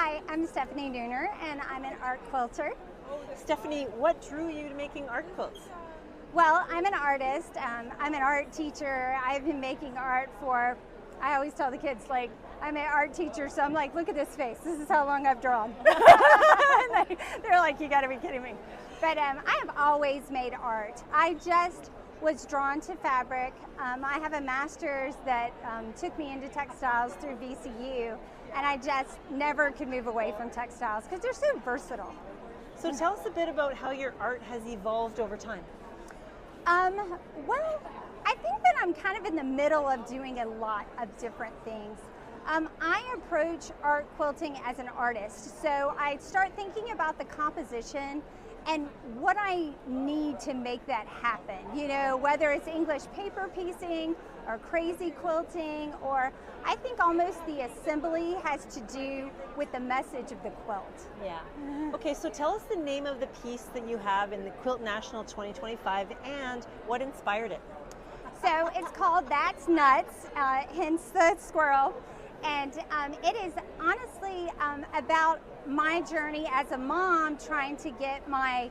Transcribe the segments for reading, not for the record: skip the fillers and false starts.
Hi, I'm Stefanie Neuner, and I'm an art quilter. Stefanie, what drew you to making art quilts? Well, I'm an artist. I'm an art teacher. I've been making art for, I always tell the kids, like, I'm an art teacher, so I'm like, look at this face. This is how long I've drawn. And they're like, you gotta be kidding me. But I have always made art. I just was drawn to fabric. I have a master's that took me into textiles through VCU, and I just never could move away from textiles because they're so versatile. So tell us a bit about how your art has evolved over time. Well, I think that I'm kind of in the middle of doing a lot of different things. I approach art quilting as an artist, so I start thinking about the composition and what I need to make that happen. You know, whether it's English paper piecing or crazy quilting, or I think almost the assembly has to do with the message of the quilt. Yeah. Okay, so tell us the name of the piece that you have in the Quilt National 2025 and what inspired it. So it's called That's Nuts, hence the squirrel. And it is honestly about my journey as a mom trying to get my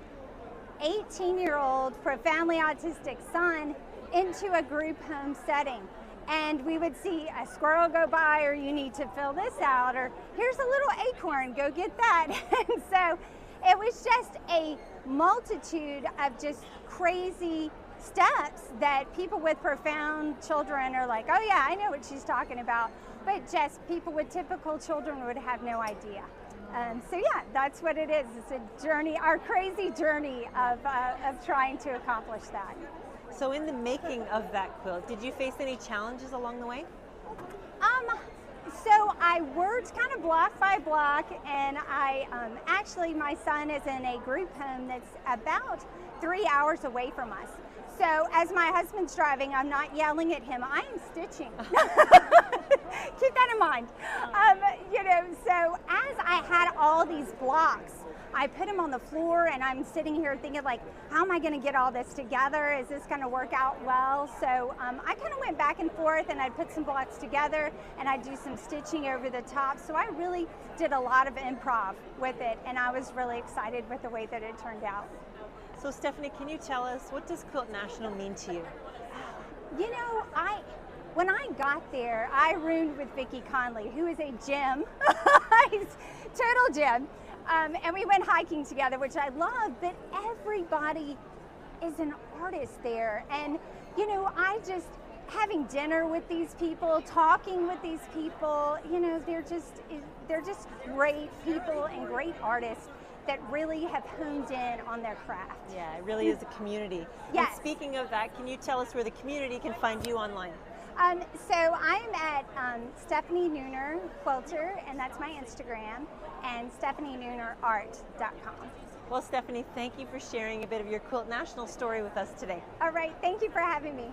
18-year-old profoundly autistic son into a group home setting. And we would see a squirrel go by, or you need to fill this out, or here's a little acorn, go get that. And so it was just a multitude of just crazy steps that people with profound children are like, oh yeah, I know what she's talking about. But just people with typical children would have no idea. So yeah, that's what it is. It's a journey, our crazy journey of trying to accomplish that. So in the making of that quilt, did you face any challenges along the way? So I worked kind of block by block, and I actually, my son is in a group home that's about 3 hours away from us. So as my husband's driving, I'm not yelling at him, I am stitching. Keep that in mind. You know, so as I had all these blocks, I put them on the floor, and I'm sitting here thinking, like, how am I going to get all this together? Is this going to work out well? So I kind of went back and forth, and I'd put some blocks together, and I'd do some stitching over the top. So I really did a lot of improv with it, and I was really excited with the way that it turned out. So Stefanie, can you tell us, what does Quilt National mean to you? You know, when I got there, I roomed with Vicki Conley, who is a gem. He's total gem. And we went hiking together, which I love, but everybody is an artist there. And, you know, having dinner with these people, talking with these people, you know, they're just great people and great artists that really have honed in on their craft. Yeah, it really is a community. Yes. And speaking of that, can you tell us where the community can find you online? So I'm at Stefanie Neuner Quilter, and that's my Instagram, and StefanieNeunerArt.com. Well, Stefanie, thank you for sharing a bit of your Quilt National story with us today. All right, thank you for having me.